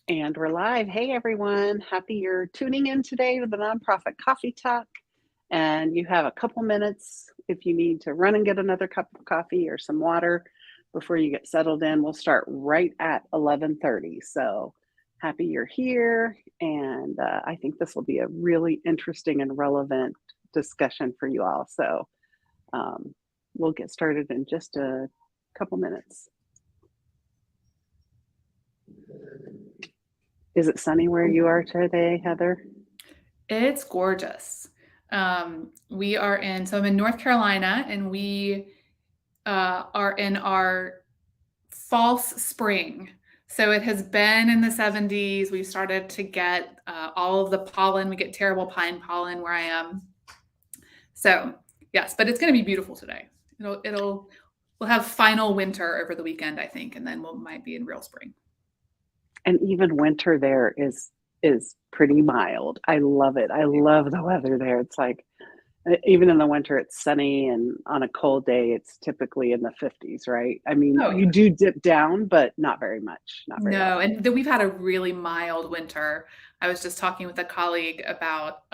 And we're live. Hey, everyone. Happy you're tuning in today to the Nonprofit Coffee Talk. And you have a couple minutes if you need to run and get another cup of coffee or some water before you get settled in. We'll start right at 11:30. So happy you're here. And I think this will be a really interesting and relevant discussion for you all. So we'll get started in just a couple minutes. Is it sunny where you are today, Heather? It's gorgeous. I'm in North Carolina, and we are in our false spring. So it has been in the 70s. We've started to get all of the pollen. We get terrible pine pollen where I am. So yes, but it's going to be beautiful today. We'll have final winter over the weekend, I think, and then we might be in real spring. And even winter there is pretty mild. I love it. I love the weather there. It's like, even in the winter, it's sunny, and on a cold day, it's typically in the 50s, right? I mean, you do dip down, but not very much. Not very No, often. and then we've had a really mild winter. I was just talking with a colleague about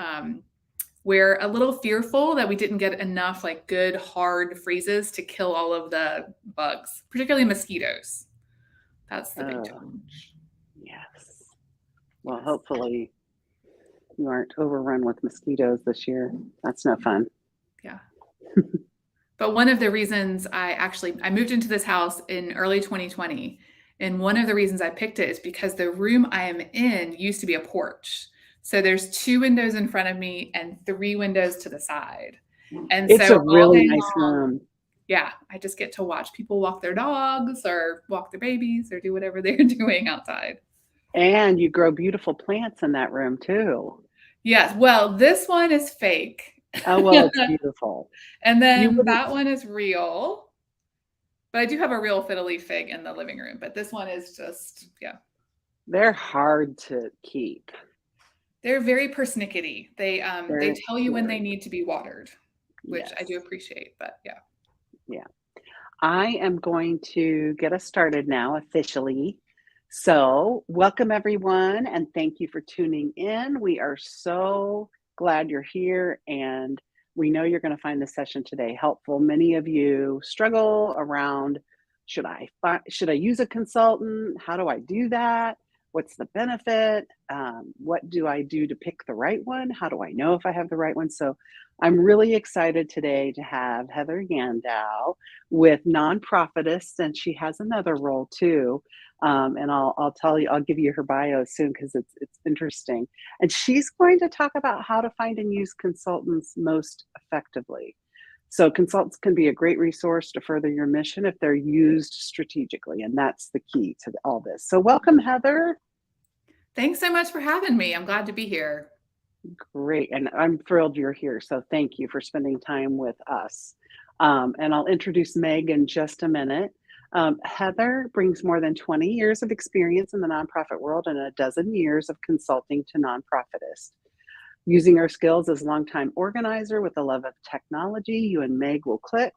we're a little fearful that we didn't get enough like good hard freezes to kill all of the bugs, particularly mosquitoes. That's the big challenge. Yes. Well, hopefully you aren't overrun with mosquitoes this year. That's no fun. Yeah. But one of the reasons I moved into this house in early 2020. And one of the reasons I picked it is because the room I am in used to be a porch. So there's 2 windows in front of me and 3 windows to the side. And it's so a really nice room. Yeah, I just get to watch people walk their dogs or walk their babies or do whatever they're doing outside. And you grow beautiful plants in that room too. Yes. Well, this one is fake. Oh, well, it's beautiful. And then that one is real. But I do have a real fiddly fig in the living room. But this one is just, yeah. They're hard to keep. They're very persnickety. They tell you when they need to be watered, which I do appreciate. But yeah. Yeah. I am going to get us started now officially. So welcome everyone, and thank you for tuning in. We are so glad you're here, and we know you're going to find this session today helpful. Many of you struggle around, should I use a consultant? How do I do that? What's the benefit? What do I do to pick the right one? How do I know if I have the right one? So I'm really excited today to have Heather Yandow with Nonprofit.ist, and she has another role too. And I'll give you her bio soon because it's interesting. And she's going to talk about how to find and use consultants most effectively. So consultants can be a great resource to further your mission if they're used strategically, and that's the key to all this. So welcome, Heather. Thanks so much for having me. I'm glad to be here. Great, and I'm thrilled you're here. So thank you for spending time with us. And I'll introduce Meg in just a minute. Heather brings more than 20 years of experience in the nonprofit world and a dozen years of consulting to Nonprofit.ist. Using her skills as a longtime organizer with a love of technology, you and Meg will click.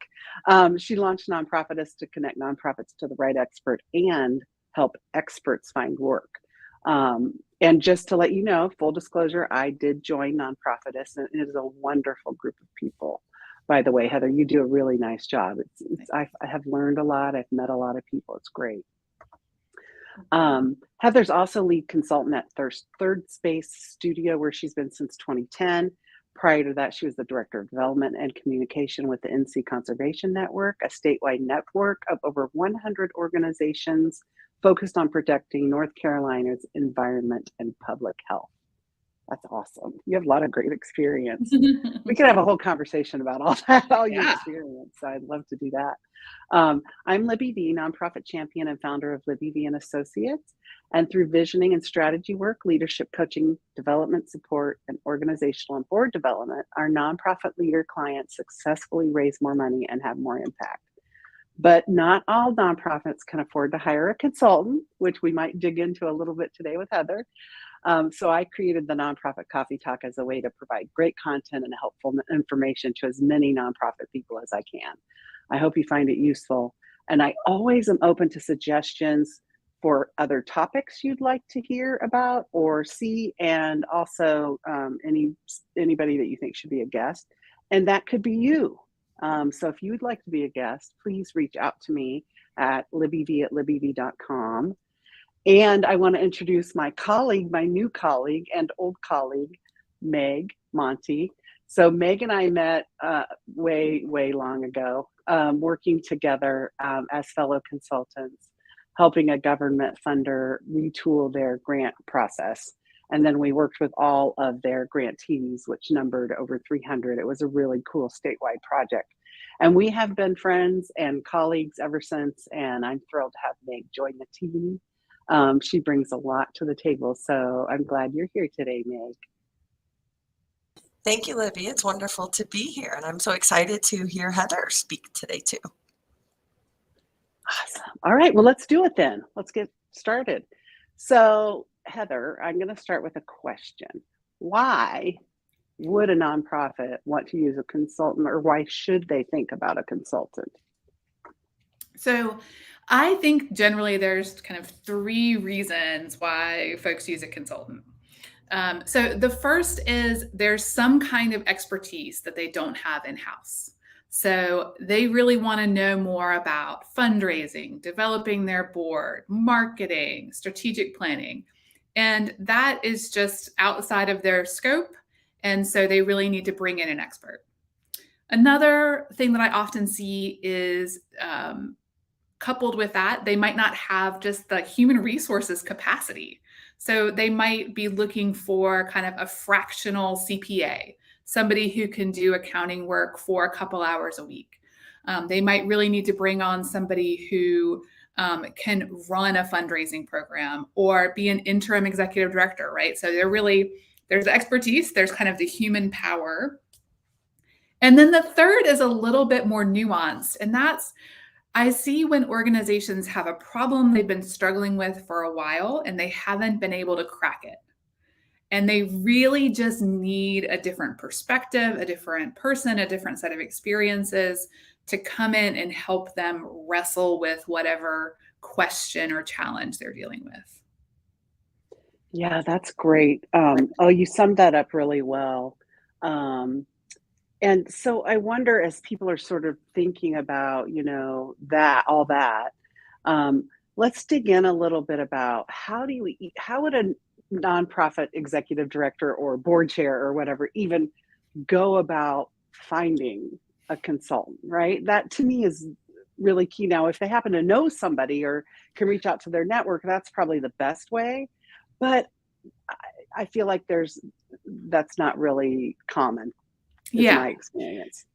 She launched Nonprofit.ist to connect nonprofits to the right expert and help experts find work. And just to let you know, full disclosure, I did join Nonprofit.ist, and it is a wonderful group of people. By the way, Heather, you do a really nice job. I have learned a lot. I've met a lot of people. It's great. Heather's also lead consultant at Third Space Studio, where she's been since 2010. Prior to that, she was the director of development and communication with the NC Conservation Network, a statewide network of over 100 organizations focused on protecting North Carolina's environment and public health. That's awesome. You have a lot of great experience. We could have a whole conversation about all that, all your experience. So I'd love to do that. I'm Libby V, nonprofit champion and founder of Libby V and Associates. And through visioning and strategy work, leadership coaching, development support, and organizational and board development, our nonprofit leader clients successfully raise more money and have more impact. But not all nonprofits can afford to hire a consultant, which we might dig into a little bit today with Heather. So I created the Nonprofit Coffee Talk as a way to provide great content and helpful information to as many nonprofit people as I can. I hope you find it useful. And I always am open to suggestions for other topics you'd like to hear about or see, and also anybody that you think should be a guest. And that could be you. So if you would like to be a guest, please reach out to me at libbyv@libbyv.com. And I want to introduce my colleague, my new colleague and old colleague, Meg Monty. So Meg and I met way long ago, working together as fellow consultants, helping a government funder retool their grant process. And then we worked with all of their grantees, which numbered over 300. It was a really cool statewide project. And we have been friends and colleagues ever since, and I'm thrilled to have Meg join the team. She brings a lot to the table, so I'm glad you're here today, Meg. Thank you, Libby. It's wonderful to be here, and I'm so excited to hear Heather speak today, too. Awesome. All right, well, let's do it then. Let's get started. So, Heather, I'm going to start with a question. Why would a nonprofit want to use a consultant, or why should they think about a consultant? So I think generally there's kind of 3 reasons why folks use a consultant. So the first is there's some kind of expertise that they don't have in-house. So they really want to know more about fundraising, developing their board, marketing, strategic planning. And that is just outside of their scope. And so they really need to bring in an expert. Another thing that I often see is coupled with that, they might not have just the human resources capacity. So they might be looking for kind of a fractional CPA, somebody who can do accounting work for a couple hours a week. They might really need to bring on somebody who can run a fundraising program or be an interim executive director, right? So there's the expertise, there's kind of the human power. And then the third is a little bit more nuanced, and that's I see when organizations have a problem they've been struggling with for a while and they haven't been able to crack it. And they really just need a different perspective, a different person, a different set of experiences to come in and help them wrestle with whatever question or challenge they're dealing with. Yeah, that's great. You summed that up really well. And so I wonder, as people are sort of thinking about, all that, let's dig in a little bit about how would a nonprofit executive director or board chair or whatever even go about finding a consultant, right? That to me is really key. Now, if they happen to know somebody or can reach out to their network, that's probably the best way. But I feel like that's not really common. My experience.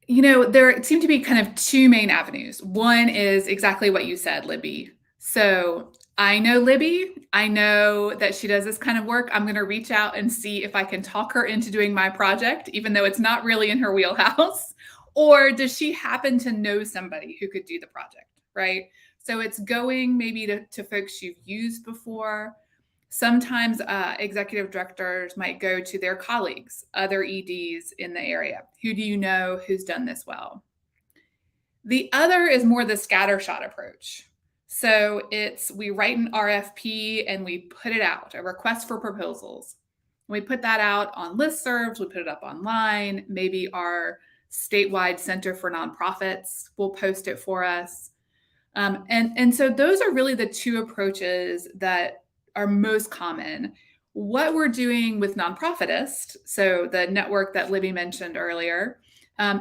There seem to be kind of 2 main avenues. One is exactly what you said, Libby. So I know Libby. I know that she does this kind of work. I'm going to reach out and see if I can talk her into doing my project, even though it's not really in her wheelhouse. Or does she happen to know somebody who could do the project, right? So it's going maybe to folks you've used before. Sometimes executive directors might go to their colleagues, other EDs in the area. Who do you know who's done this well? The other is more the scattershot approach. So we write an RFP and we put it out, a request for proposals. We put that out on listservs, we put it up online. Maybe our statewide Center for Nonprofits will post it for us. And so those are really the 2 approaches that are most common. What we're doing with Nonprofit.ist, so the network that Libby mentioned earlier,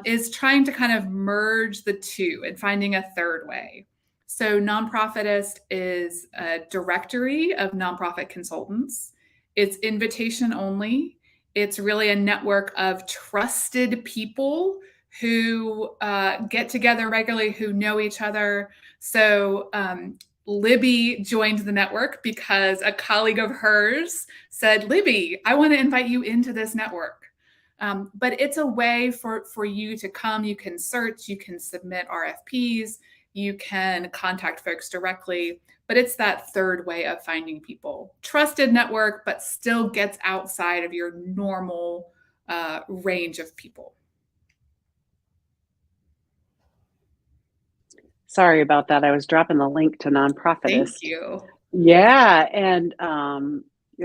is trying to kind of merge the 2 and finding a third way. So Nonprofit.ist is a directory of nonprofit consultants. It's invitation only. It's really a network of trusted people who get together regularly, who know each other. So Libby joined the network because a colleague of hers said, Libby, I want to invite you into this network. But it's a way for you to come. You can search, you can submit RFPs, you can contact folks directly. But it's that third way of finding people. Trusted network, but still gets outside of your normal range of people. Sorry about that. I was dropping the link to Thank Nonprofit.ist. you. Yeah, and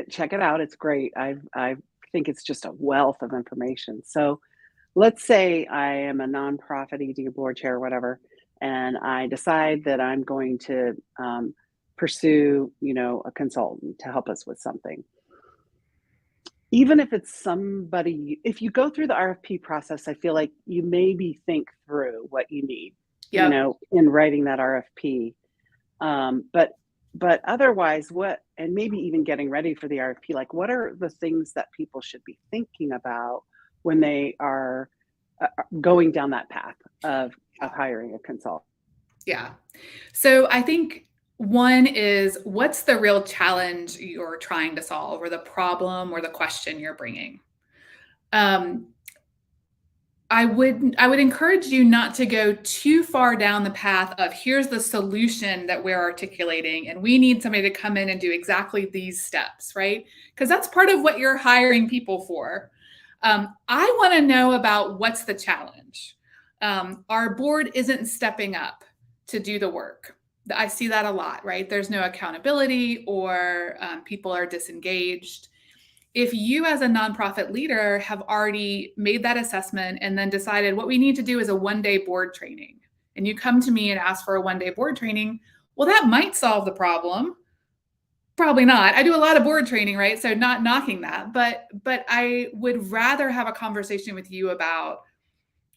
check it out. It's great. I think it's just a wealth of information. So let's say I am a nonprofit ED board chair or whatever, and I decide that I'm going to pursue, a consultant to help us with something. Even if it's somebody, if you go through the RFP process, I feel like you maybe think through what you need, Yep. in writing that RFP. But otherwise, and maybe even getting ready for the RFP, like what are the things that people should be thinking about when they are going down that path of hiring a consultant? Yeah. So I think one is, what's the real challenge you're trying to solve, or the problem or the question you're bringing? Um, I would encourage you not to go too far down the path of, here's the solution that we're articulating and we need somebody to come in and do exactly these steps, right? Because that's part of what you're hiring people for. I want to know about what's the challenge. Our board isn't stepping up to do the work. I see that a lot, right? There's no accountability, or people are disengaged. If you as a nonprofit leader have already made that assessment and then decided what we need to do is a one-day board training, and you come to me and ask for a one-day board training, well, that might solve the problem. Probably not. I do a lot of board training, right? So not knocking that, but I would rather have a conversation with you about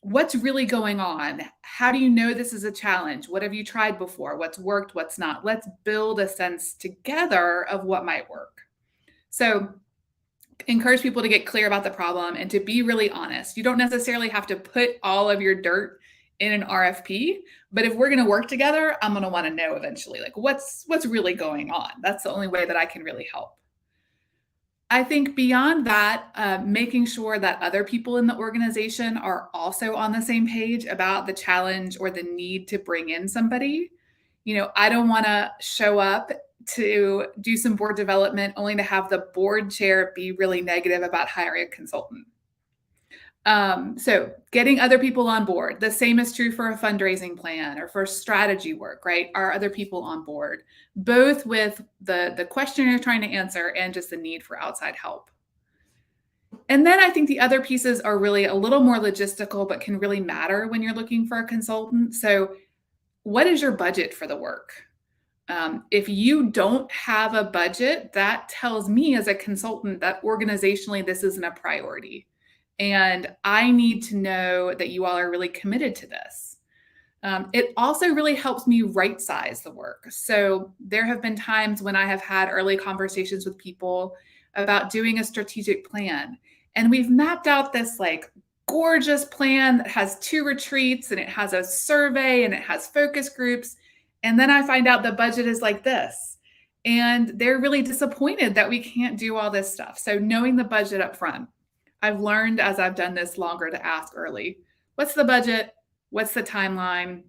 what's really going on. How do you know this is a challenge? What have you tried before? What's worked? What's not? Let's build a sense together of what might work. So encourage people to get clear about the problem and to be really honest. You don't necessarily have to put all of your dirt in an RFP, but if we're going to work together, I'm going to want to know eventually, like what's really going on. That's the only way that I can really help. I think beyond that, making sure that other people in the organization are also on the same page about the challenge or the need to bring in somebody. I don't want to show up to do some board development only to have the board chair be really negative about hiring a consultant. So getting other people on board. The same is true for a fundraising plan or for strategy work, right? Are other people on board, both with the question you're trying to answer and just the need for outside help? And then I think the other pieces are really a little more logistical, but can really matter when you're looking for a consultant. So what is your budget for the work? If you don't have a budget, that tells me as a consultant that organizationally this isn't a priority. And I need to know that you all are really committed to this. It also really helps me right size the work. So there have been times when I have had early conversations with people about doing a strategic plan. And we've mapped out this like gorgeous plan that has 2 retreats and it has a survey and it has focus groups. And then I find out the budget is like this. And they're really disappointed that we can't do all this stuff. So knowing the budget up front, I've learned as I've done this longer to ask early, what's the budget? What's the timeline?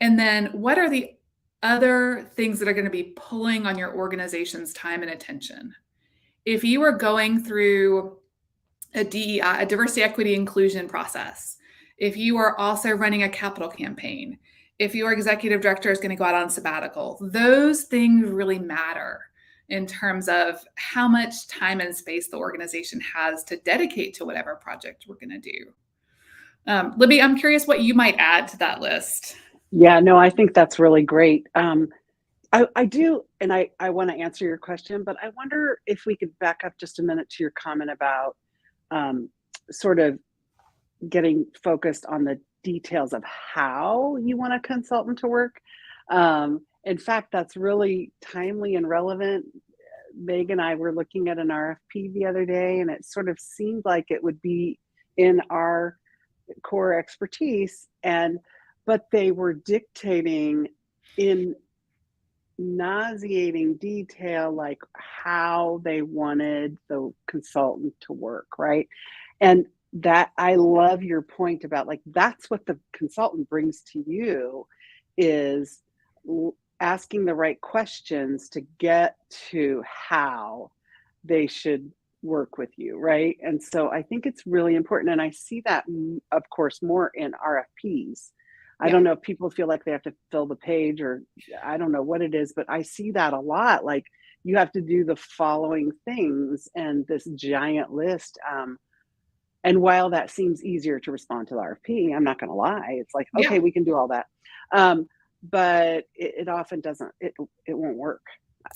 And then what are the other things that are going to be pulling on your organization's time and attention? If you are going through a DEI, a diversity, equity, inclusion process, if you are also running a capital campaign, if your executive director is going to go out on sabbatical, those things really matter in terms of how much time and space the organization has to dedicate to whatever project we're going to do. Libby, I'm curious what you might add to that list. Yeah, no, I think that's really great. I do, and I want to answer your question, but I wonder if we could back up just a minute to your comment about sort of getting focused on the details of how you want a consultant to work. In fact, that's really timely and relevant. Meg and I were looking at an RFP the other day, and it sort of seemed like it would be in our core expertise, but they were dictating in nauseating detail like how they wanted the consultant to work, right? And that, I love your point about like that's what the consultant brings to you, is asking the right questions to get to how they should work with you, right? And so I think it's really important, and I see that of course more in RFPs, I don't know if people feel like they have to fill the page, or I don't know what it is, but I see that a lot. Like, you have to do the following things and this giant list. And while that seems easier to respond to the RFP, I'm not going to lie. It's like, Yeah. okay, we can do all that. But it often doesn't, it won't work.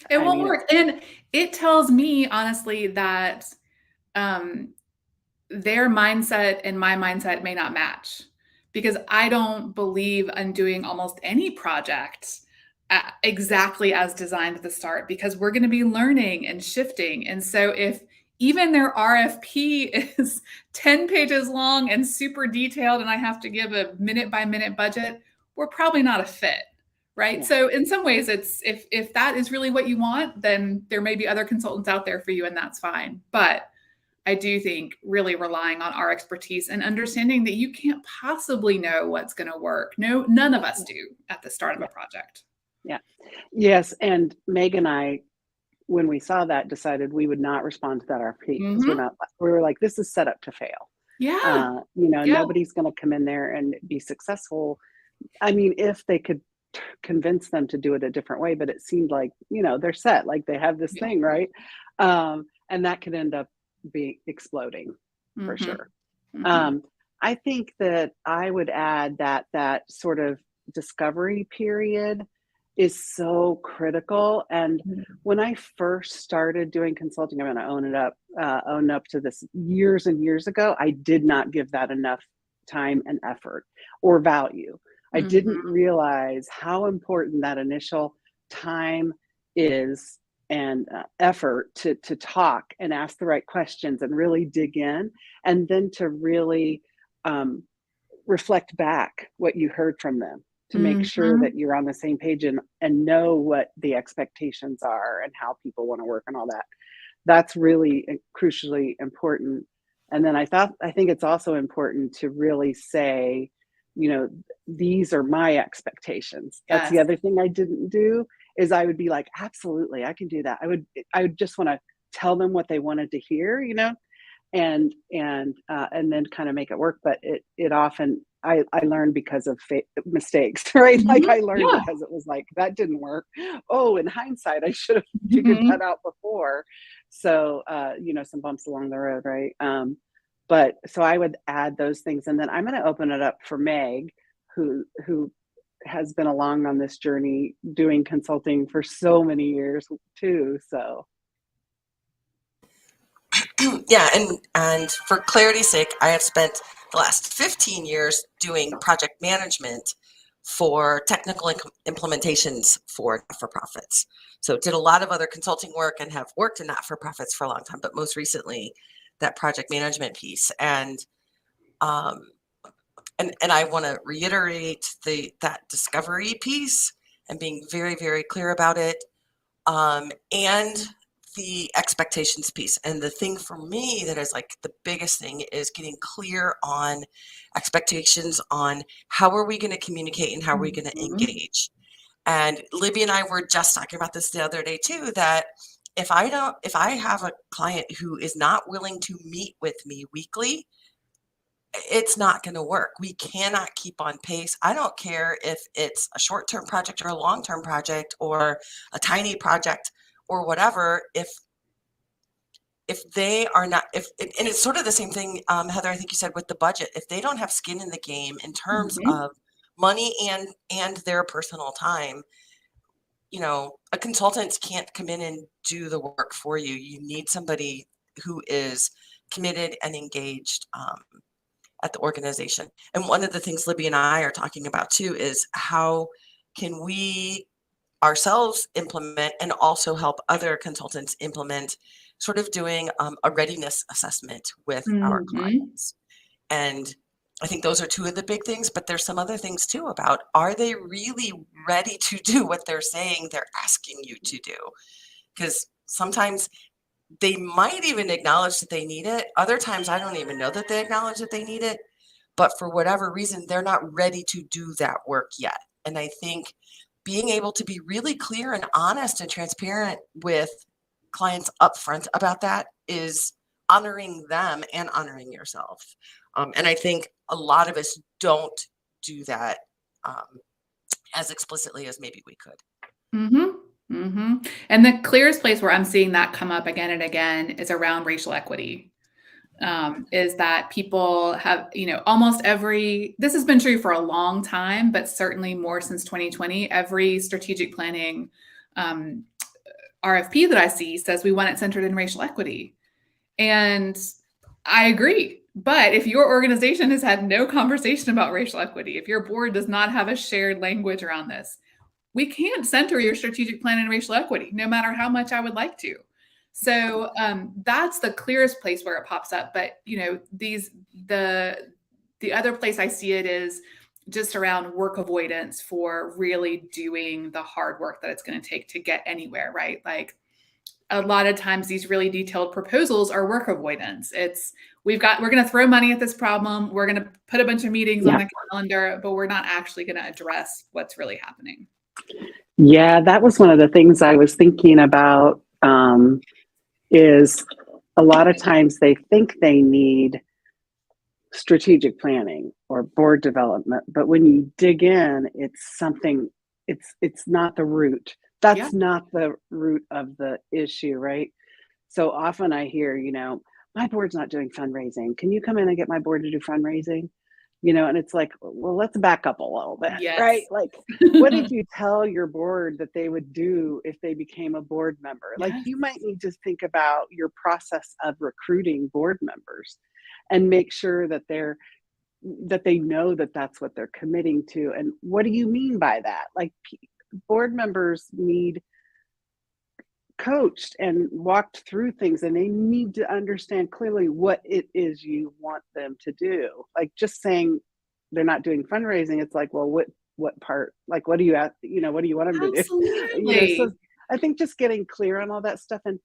It won't work. And it tells me, honestly, that their mindset and my mindset may not match, because I don't believe in doing almost any project exactly as designed at the start, because we're going to be learning and shifting. And so if even their RFP is 10 pages long and super detailed, and I have to give a minute by minute budget, we're probably not a fit. Right. Yeah. So in some ways, it's if that is really what you want, then there may be other consultants out there for you, and that's fine. But I do think really relying on our expertise and understanding that you can't possibly know what's going to work. No, none of us do at the start of a project. Yeah. Yes. And Meg and I, when we saw that, decided we would not respond to that RFP, because we were like, this is set up to fail. Yeah. Nobody's going to come in there and be successful. I mean, if they could convince them to do it a different way, but it seemed like, they're set, like they have this thing, right? And that could end up being exploding for sure. I think that I would add that sort of discovery period is so critical. And when I first started doing consulting, I'm going to own up to this, years and years ago, I did not give that enough time and effort or value. I didn't realize how important that initial time is and effort to talk and ask the right questions and really dig in, and then to really reflect back what you heard from them, to make sure that you're on the same page and know what the expectations are and how people want to work and all that. That's really crucially important. And then I think it's also important to really say, these are my expectations. That's the other thing I didn't do, is I would be like, absolutely, I can do that. I would just want to tell them what they wanted to hear, and then kind of make it work. But it often, I learned because of mistakes, right? Like I learned because it was like, that didn't work. Oh, in hindsight, I should have figured that out before. So, some bumps along the road, right? But so I would add those things. And then I'm going to open it up for Meg, who has been along on this journey doing consulting for so many years too. So. Yeah. And for clarity's sake, I have spent the last 15 years doing project management for technical implementations for not-for-profits. So did a lot of other consulting work and have worked in not-for-profits for a long time, but most recently that project management piece. And I want to reiterate that discovery piece and being very, very clear about it. And the expectations piece. And the thing for me that is like the biggest thing is getting clear on expectations on how are we going to communicate and how are we going to engage. And Libby and I were just talking about this the other day too, that if I have a client who is not willing to meet with me weekly, it's not going to work. We cannot keep on pace. I don't care if it's a short-term project or a long-term project or a tiny project or whatever. If they are not, and it's sort of the same thing, Heather, I think you said with the budget, if they don't have skin in the game in terms of money and their personal time, a consultant can't come in and do the work for you. You need somebody who is committed and engaged at the organization. And one of the things Libby and I are talking about too is how can we ourselves implement and also help other consultants implement, sort of doing a readiness assessment with our clients. And I think those are two of the big things, but there's some other things too about, are they really ready to do what they're saying they're asking you to do? Because sometimes they might even acknowledge that they need it. Other times I don't even know that they acknowledge that they need it, but for whatever reason, they're not ready to do that work yet. And I think being able to be really clear and honest and transparent with clients upfront about that is honoring them and honoring yourself. And I think a lot of us don't do that as explicitly as maybe we could. And the clearest place where I'm seeing that come up again and again is around racial equity. Is that people have, almost this has been true for a long time, but certainly more since 2020, every strategic planning RFP that I see says we want it centered in racial equity. And I agree. But if your organization has had no conversation about racial equity, if your board does not have a shared language around this, we can't center your strategic plan in racial equity, no matter how much I would like to. So that's the clearest place where it pops up. But the other place I see it is just around work avoidance for really doing the hard work that it's going to take to get anywhere, right? Like a lot of times these really detailed proposals are work avoidance. We're going to throw money at this problem. We're going to put a bunch of meetings on the calendar, but we're not actually going to address what's really happening. Yeah, that was one of the things I was thinking about. Is a lot of times they think they need strategic planning or board development, but when you dig in, it's not the root. That's not the root of the issue, right? So often I hear, my board's not doing fundraising. Can you come in and get my board to do fundraising? And it's like, well, let's back up a little bit, right? Like, what did you tell your board that they would do if they became a board member? Like, you might need to think about your process of recruiting board members and make sure that they know that that's what they're committing to. And what do you mean by that? Like, board members need coached and walked through things, and they need to understand clearly what it is you want them to do. Like just saying they're not doing fundraising, it's like, well, what part? Like, what do you what do you want them to do? So I think just getting clear on all that stuff. And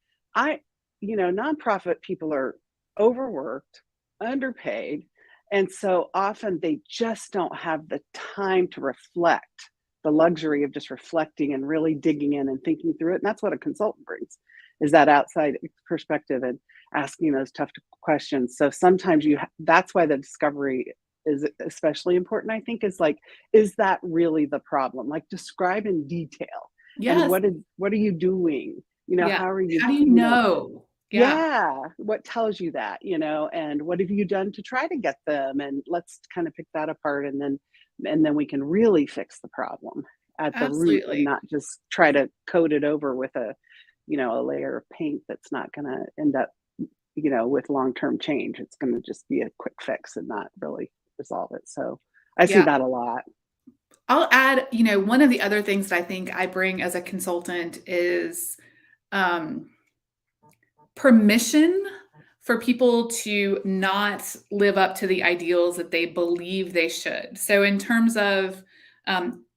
nonprofit people are overworked, underpaid, and so often they just don't have the time to reflect. The luxury of just reflecting and really digging in and thinking through it. And that's what a consultant brings, is that outside perspective and asking those tough questions. So sometimes that's why the discovery is especially important, I think, is like, is that really the problem? Like, describe in detail. Yes. And what are you doing? How are you? How do you know? What tells you that, and what have you done to try to get them? And let's kind of pick that apart, and then we can really fix the problem at the root and not just try to coat it over with a layer of paint that's not going to end up, with long-term change. It's going to just be a quick fix and not really resolve it. So I see that a lot. I'll add, one of the other things that I think I bring as a consultant is permission for people to not live up to the ideals that they believe they should. So in terms of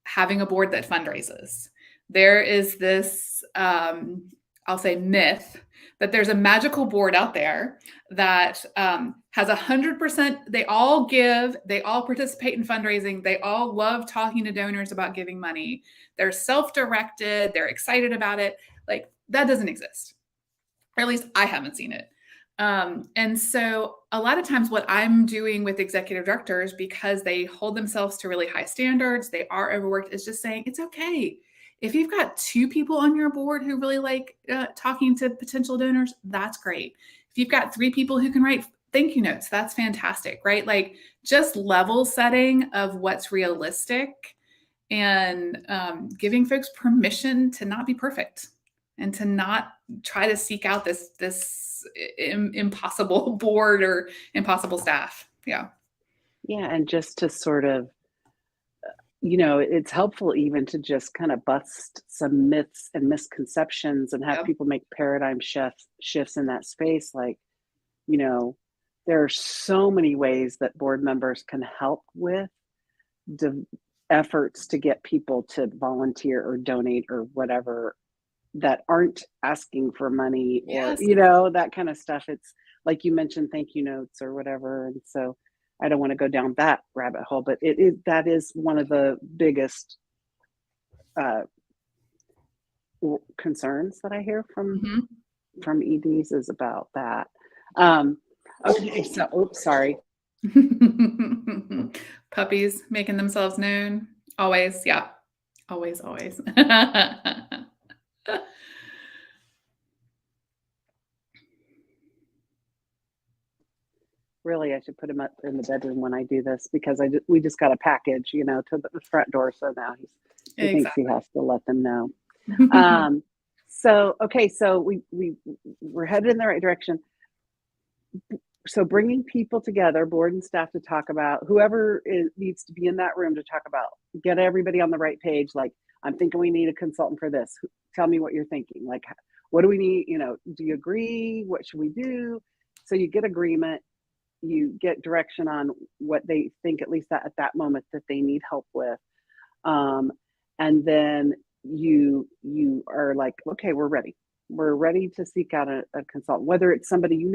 having a board that fundraises, there is this, I'll say, myth that there's a magical board out there that has 100%, they all give, they all participate in fundraising, they all love talking to donors about giving money, they're self-directed, they're excited about it. Like, that doesn't exist. Or at least I haven't seen it. And so a lot of times what I'm doing with executive directors, because they hold themselves to really high standards, they are overworked, is just saying, it's okay. If you've got 2 people on your board who really like talking to potential donors, that's great. If you've got 3 people who can write thank you notes, that's fantastic, right? Like, just level setting of what's realistic and giving folks permission to not be perfect and to not try to seek out this impossible board or impossible staff. Yeah. And just to sort of, it's helpful even to just kind of bust some myths and misconceptions and have people make paradigm shifts in that space. Like, there are so many ways that board members can help with the efforts to get people to volunteer or donate or whatever, that aren't asking for money or, that kind of stuff. It's like you mentioned, thank you notes or whatever. And so I don't want to go down that rabbit hole, but that is one of the biggest concerns that I hear from EDs is about that. Okay, so, sorry. Puppies making themselves known. Always. Yeah. Always, always. Really, I should put him up in the bedroom when I do this because we just got a package, to the front door. So now he thinks he Exactly. has to let them know. So, okay, so we're headed in the right direction. So bringing people together, board and staff, to talk about whoever needs to be in that room to talk about, get everybody on the right page. Like, I'm thinking we need a consultant for this. Tell me what you're thinking. Like, what do we need? Do you agree? What should we do? So you get agreement, you get direction on what they think, at least at that moment, that they need help with. And then you are like, okay, we're ready. We're ready to seek out a consultant, whether it's somebody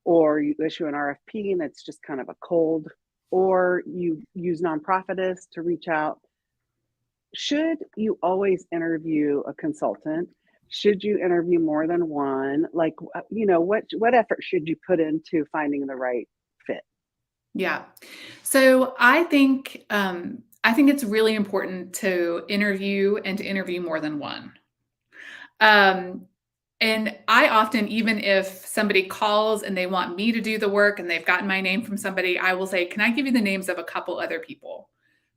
or you issue an RFP and it's just kind of a cold, or you use Nonprofit.ist to reach out. Should you always interview a consultant? Should you interview more than one? Like, what effort should you put into finding the right fit? Yeah. So I think it's really important to interview more than one. And I often, even if somebody calls and they want me to do the work and they've gotten my name from somebody, I will say, can I give you the names of a couple other people?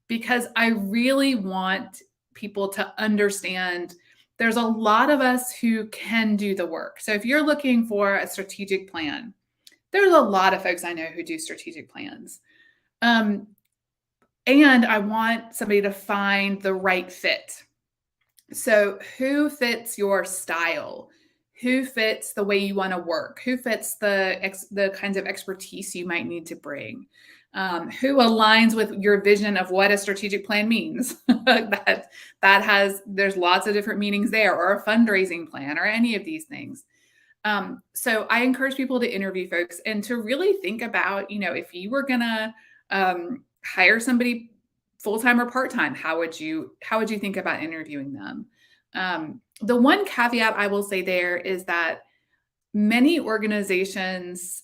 Because I really want people to understand there's a lot of us who can do the work. So if you're looking for a strategic plan, there's a lot of folks I know who do strategic plans. And I want somebody to find the right fit. So who fits your style? Who fits the way you want to work? Who fits the kinds of expertise you might need to bring? Who aligns with your vision of what a strategic plan means? There's lots of different meanings there, or a fundraising plan, or any of these things. So I encourage people to interview folks and to really think about, if you were gonna hire somebody full-time or part-time, how would you think about interviewing them? The one caveat I will say there is that many organizations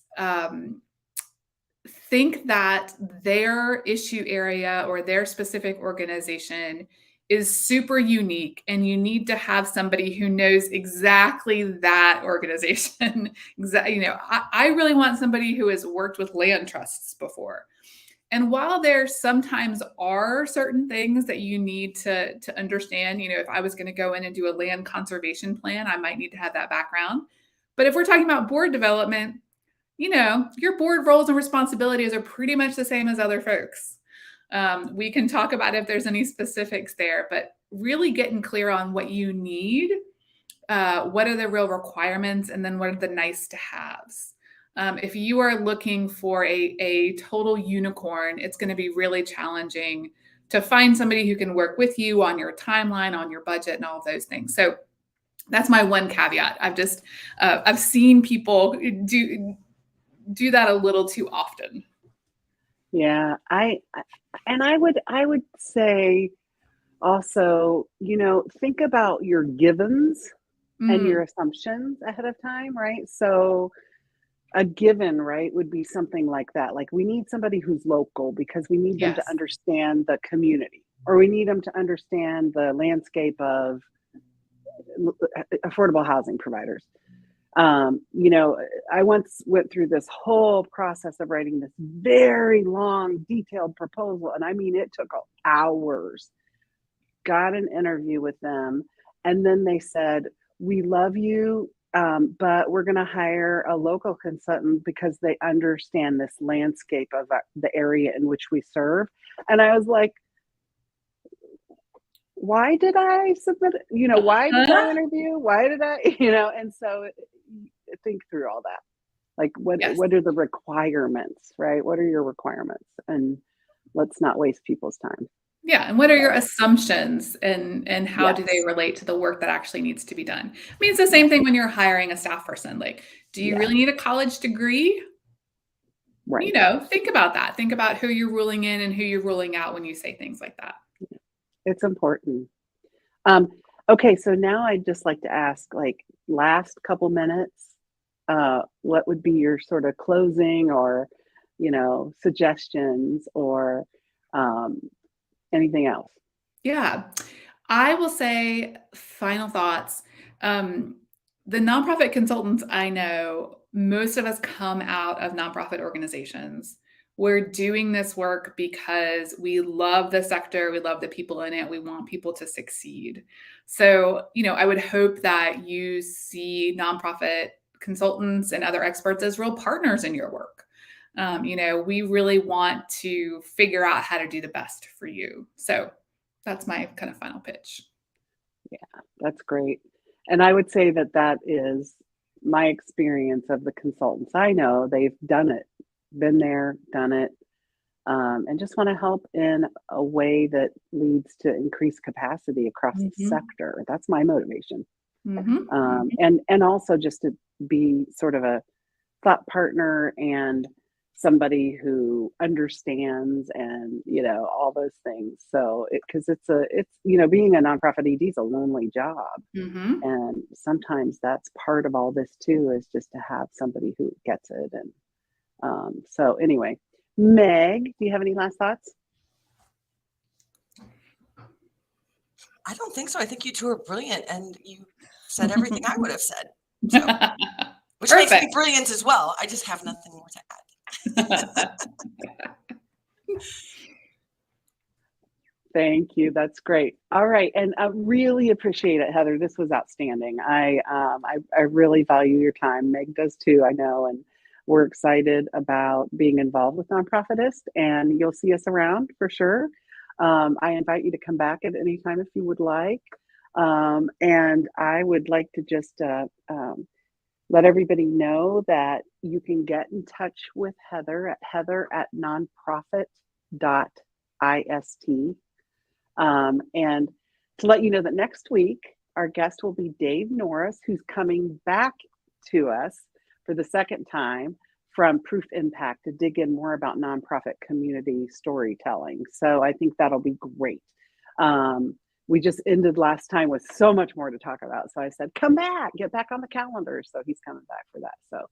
think that their issue area or their specific organization is super unique, and you need to have somebody who knows exactly that organization. I really want somebody who has worked with land trusts before. And while there sometimes are certain things that you need to understand, if I was going to go in and do a land conservation plan, I might need to have that background. But if we're talking about board development, your board roles and responsibilities are pretty much the same as other folks. We can talk about if there's any specifics there, but really getting clear on what you need, what are the real requirements, and then what are the nice to haves. If you are looking for a total unicorn, it's going to be really challenging to find somebody who can work with you on your timeline, on your budget, and all of those things. So that's my one caveat. I've seen people do that a little too often. Yeah, I would say also, think about your givens and your assumptions ahead of time, right? So a given, right, would be something like that. Like, we need somebody who's local because we need them to Yes. understand the community, or we need them to understand the landscape of affordable housing providers. I once went through this whole process of writing this very long, detailed proposal. And I mean, it took hours. Got an interview with them. And then they said, we love you, but we're going to hire a local consultant because they understand this landscape of the area in which we serve. And I was like, why did I submit it? Why did I interview? Why did I, and so think through all that. Like, Yes. what are the requirements, right? What are your requirements? And let's not waste people's time. Yeah. And what are your assumptions, and how Yes. do they relate to the work that actually needs to be done? I mean, it's the same thing when you're hiring a staff person. Like, do you really need a college degree? Right. Think about that. Think about who you're ruling in and who you're ruling out when you say things like that. It's important. Okay, so now I'd just like to ask, like, last couple minutes, what would be your sort of closing or, suggestions, or Anything else? Yeah, I will say final thoughts. The nonprofit consultants I know, most of us come out of nonprofit organizations. We're doing this work because we love the sector, we love the people in it, we want people to succeed. So, I would hope that you see nonprofit consultants and other experts as real partners in your work. We really want to figure out how to do the best for you. So that's my kind of final pitch. Yeah, that's great. And I would say that that is my experience of the consultants I know. They've done it, been there, done it, and just want to help in a way that leads to increased capacity across the Mm-hmm. sector. That's my motivation. Mm-hmm. And also just to be sort of a thought partner and somebody who understands and all those things. So because it's being a nonprofit ED is a lonely job, Mm-hmm. and sometimes that's part of all this too, is just to have somebody who gets it. And so anyway, Meg, do you have any last thoughts? I don't think so. I think you two are brilliant, and you said everything I would have said. So, which makes me brilliant as well. I just have nothing more to add. Thank you. That's great. All right, and I really appreciate it, Heather. This was outstanding. I really value your time. Meg does too, I know, and we're excited about being involved with Nonprofit.ist, and you'll see us around for sure. I invite you to come back at any time if you would like. And I would like to just let everybody know that you can get in touch with Heather at Nonprofit.ist. And to let you know that next week, our guest will be Dave Norris, who's coming back to us for the second time from Proof Impact to dig in more about nonprofit community storytelling. So I think that'll be great. We just ended last time with so much more to talk about. So I said, come back, get back on the calendar. So he's coming back for that. So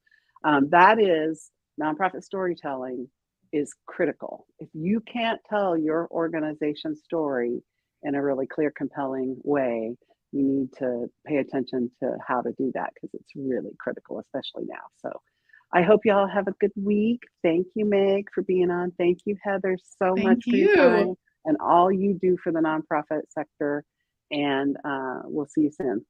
that is nonprofit storytelling is critical. If you can't tell your organization's story in a really clear, compelling way, you need to pay attention to how to do that, because it's really critical, especially now. So I hope y'all have a good week. Thank you, Meg, for being on. Thank you, Heather, so much for your time and all you do for the nonprofit sector. And we'll see you soon.